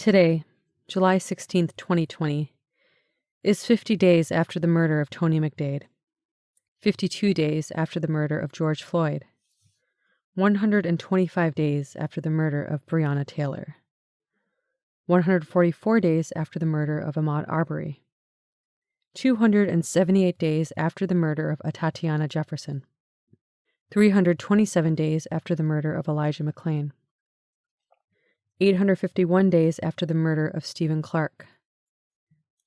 Today, July 16th, 2020, is 50 days after the murder of Tony McDade, 52 days after the murder of George Floyd, 125 days after the murder of Breonna Taylor, 144 days after the murder of Ahmaud Arbery, 278 days after the murder of Atatiana Jefferson, 327 days after the murder of Elijah McClain, 851 days after the murder of Stephen Clark,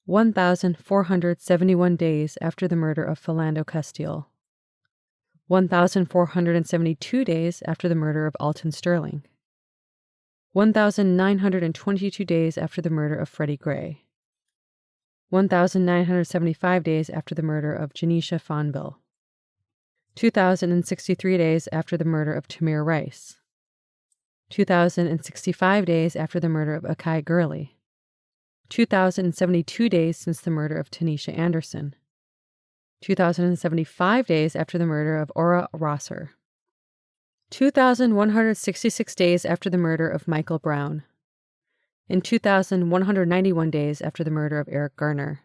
1,471 days after the murder of Philando Castile, 1,472 days after the murder of Alton Sterling, 1,922 days after the murder of Freddie Gray, 1,975 days after the murder of Janisha Fonville, 2,063 days after the murder of Tamir Rice, 2,065 days after the murder of Akai Gurley, 2,072 days since the murder of Tanisha Anderson, 2,075 days after the murder of Ora Rosser, 2,166 days after the murder of Michael Brown, and 2,191 days after the murder of Eric Garner.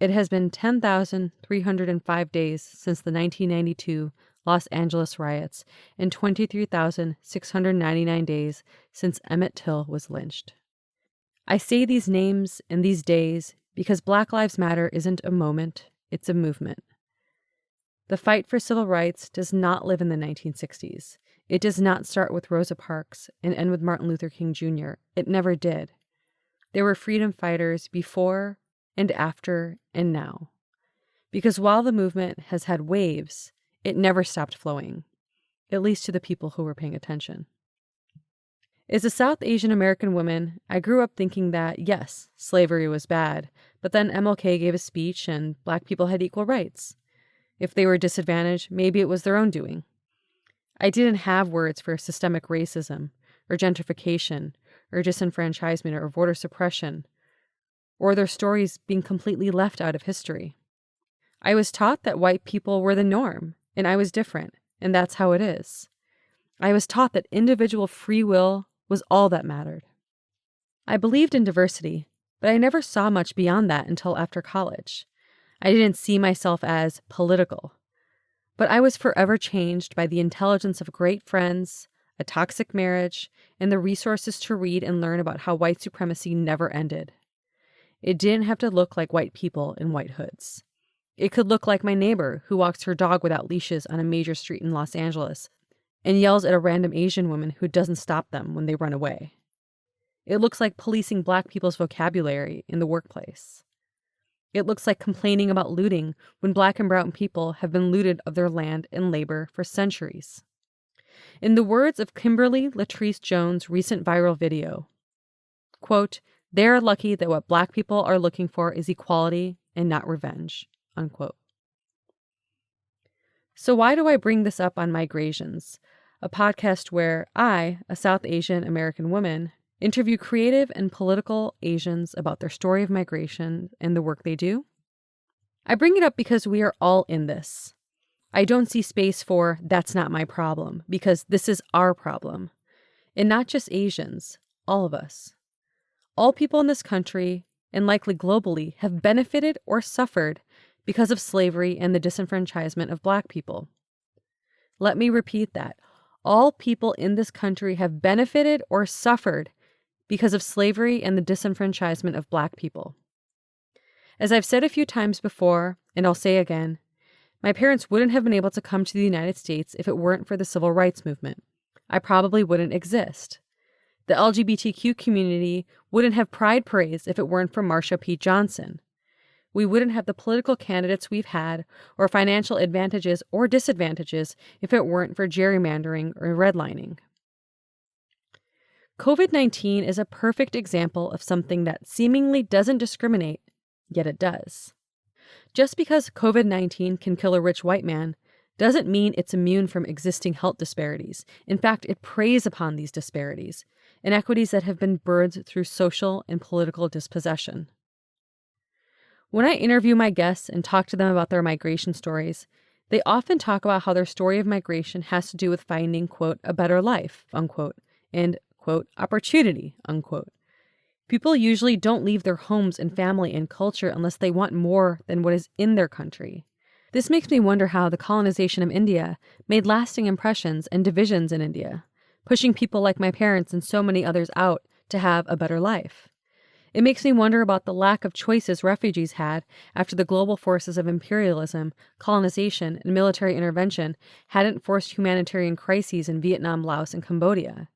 It has been 10,305 days since the 1992 Los Angeles riots and 23,699 days since Emmett Till was lynched. I say these names and these days because Black Lives Matter isn't a moment, it's a movement. The fight for civil rights does not live in the 1960s. It does not start with Rosa Parks and end with Martin Luther King Jr. It never did. There were freedom fighters before and after and now. Because while the movement has had waves, it never stopped flowing, at least to the people who were paying attention. As a South Asian American woman, I grew up thinking that, yes, slavery was bad, but then MLK gave a speech and Black people had equal rights. If they were disadvantaged, maybe it was their own doing. I didn't have words for systemic racism, or gentrification, or disenfranchisement, or voter suppression, or their stories being completely left out of history. I was taught that white people were the norm, and I was different, and that's how it is. I was taught that individual free will was all that mattered. I believed in diversity, but I never saw much beyond that until after college. I didn't see myself as political, but I was forever changed by the intelligence of great friends, a toxic marriage, and the resources to read and learn about how white supremacy never ended. It didn't have to look like white people in white hoods. It could look like my neighbor who walks her dog without leashes on a major street in Los Angeles and yells at a random Asian woman who doesn't stop them when they run away. It looks like policing Black people's vocabulary in the workplace. It looks like complaining about looting when Black and brown people have been looted of their land and labor for centuries. In the words of Kimberly Latrice Jones' recent viral video, quote, "They're lucky that what Black people are looking for is equality and not revenge," unquote. So why do I bring this up on MigrAsians, a podcast where I, a South Asian American woman, interview creative and political Asians about their story of migration and the work they do? I bring it up because we are all in this. I don't see space for "that's not my problem," because this is our problem. And not just Asians, all of us. All people in this country, and likely globally, have benefited or suffered because of slavery and the disenfranchisement of Black people. Let me repeat that. All people in this country have benefited or suffered because of slavery and the disenfranchisement of Black people. As I've said a few times before, and I'll say again, my parents wouldn't have been able to come to the United States if it weren't for the civil rights movement. I probably wouldn't exist. The LGBTQ community wouldn't have pride parades if it weren't for Marsha P. Johnson. We wouldn't have the political candidates we've had, or financial advantages or disadvantages if it weren't for gerrymandering or redlining. COVID-19 is a perfect example of something that seemingly doesn't discriminate, yet it does. Just because COVID-19 can kill a rich white man doesn't mean it's immune from existing health disparities. In fact, it preys upon these disparities, inequities that have been birthed through social and political dispossession. When I interview my guests and talk to them about their migration stories, they often talk about how their story of migration has to do with finding, quote, a better life, unquote, and, quote, opportunity, unquote. People usually don't leave their homes and family and culture unless they want more than what is in their country. This makes me wonder how the colonization of India made lasting impressions and divisions in India, pushing people like my parents and so many others out to have a better life. It makes me wonder about the lack of choices refugees had after the global forces of imperialism, colonization, and military intervention hadn't forced humanitarian crises in Vietnam, Laos, and Cambodia.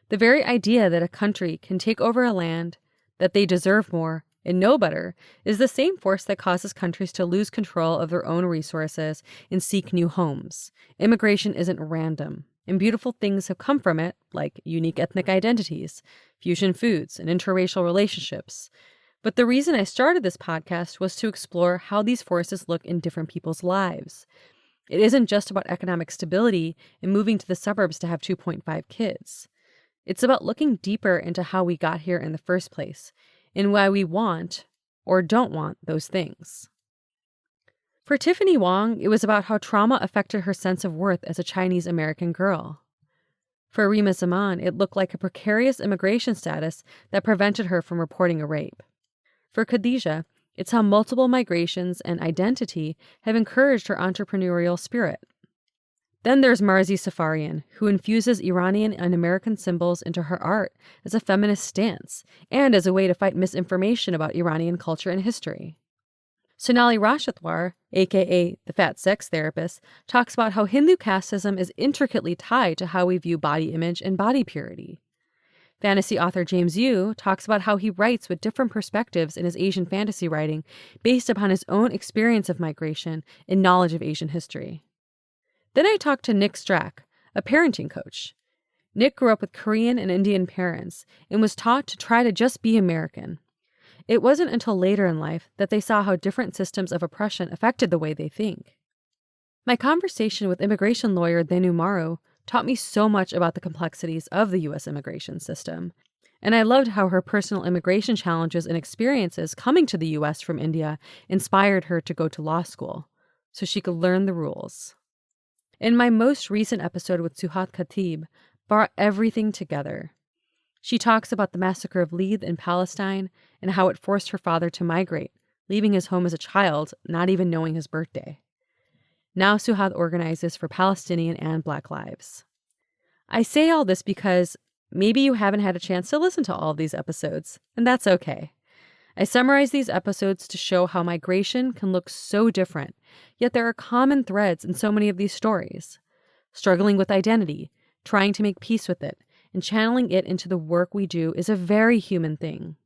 The very idea that a country can take over a land, that they deserve more, and know better, is the same force that causes countries to lose control of their own resources and seek new homes. Immigration isn't random, and beautiful things have come from it, like unique ethnic identities, fusion foods, and interracial relationships. But the reason I started this podcast was to explore how these forces look in different people's lives. It isn't just about economic stability and moving to the suburbs to have 2.5 kids. It's about looking deeper into how we got here in the first place, and why we want or don't want those things. For Tiffany Wong, it was about how trauma affected her sense of worth as a Chinese American girl. For Rima Zaman, it looked like a precarious immigration status that prevented her from reporting a rape. For Khadija, it's how multiple migrations and identity have encouraged her entrepreneurial spirit. Then there's Marzi Safarian, who infuses Iranian and American symbols into her art as a feminist stance and as a way to fight misinformation about Iranian culture and history. Sonali Rashidwar, aka the fat sex therapist, talks about how Hindu casteism is intricately tied to how we view body image and body purity. Fantasy author James Yu talks about how he writes with different perspectives in his Asian fantasy writing based upon his own experience of migration and knowledge of Asian history. Then I talked to Nick Strack, a parenting coach. Nick grew up with Korean and Indian parents and was taught to try to just be American. It wasn't until later in life that they saw how different systems of oppression affected the way they think. My conversation with immigration lawyer Dhenu Maru taught me so much about the complexities of the U.S. immigration system, and I loved how her personal immigration challenges and experiences coming to the U.S. from India inspired her to go to law school, so she could learn the rules. In my most recent episode with Suhat Khatib, brought everything together. She talks about the massacre of Leith in Palestine and how it forced her father to migrate, leaving his home as a child, not even knowing his birthday. Now Suhat organizes for Palestinian and Black lives. I say all this because maybe you haven't had a chance to listen to all of these episodes, and that's okay. I summarize these episodes to show how migration can look so different, yet there are common threads in so many of these stories. Struggling with identity, trying to make peace with it, and channeling it into the work we do is a very human thing.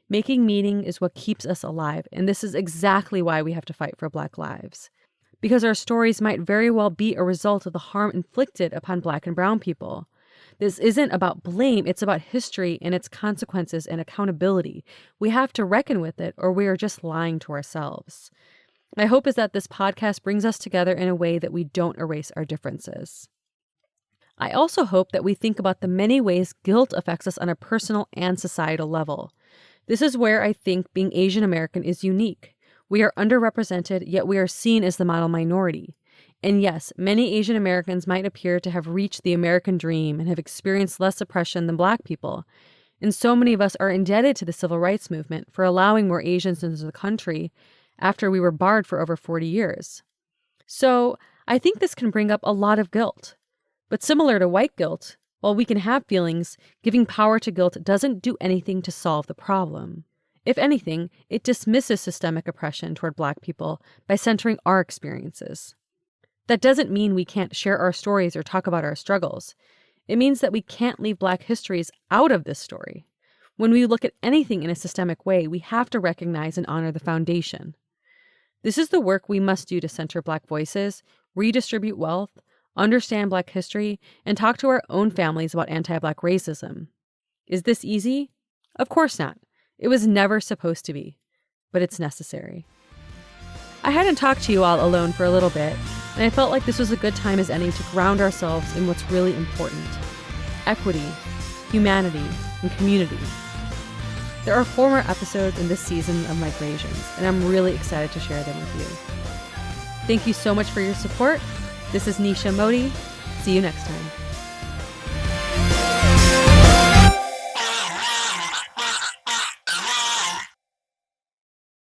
Making meaning is what keeps us alive, and this is exactly why we have to fight for Black lives. Because our stories might very well be a result of the harm inflicted upon Black and Brown people. This isn't about blame, it's about history and its consequences and accountability. We have to reckon with it, or we are just lying to ourselves. My hope is that this podcast brings us together in a way that we don't erase our differences. I also hope that we think about the many ways guilt affects us on a personal and societal level. This is where I think being Asian American is unique. We are underrepresented, yet we are seen as the model minority. And yes, many Asian Americans might appear to have reached the American dream and have experienced less oppression than Black people. And so many of us are indebted to the civil rights movement for allowing more Asians into the country after we were barred for over 40 years. So I think this can bring up a lot of guilt. But similar to white guilt, while we can have feelings, giving power to guilt doesn't do anything to solve the problem. If anything, it dismisses systemic oppression toward Black people by centering our experiences. That doesn't mean we can't share our stories or talk about our struggles. It means that we can't leave Black histories out of this story. When we look at anything in a systemic way, we have to recognize and honor the foundation. This is the work we must do to center Black voices, redistribute wealth, understand Black history, and talk to our own families about anti-Black racism. Is this easy? Of course not. It was never supposed to be, but it's necessary. I hadn't talked to you all alone for a little bit, and I felt like this was a good time as any to ground ourselves in what's really important: equity, humanity, and community. There are 4 more episodes in this season of MigrAsians, and I'm really excited to share them with you. Thank you so much for your support. This is Nisha Modi. See you next time.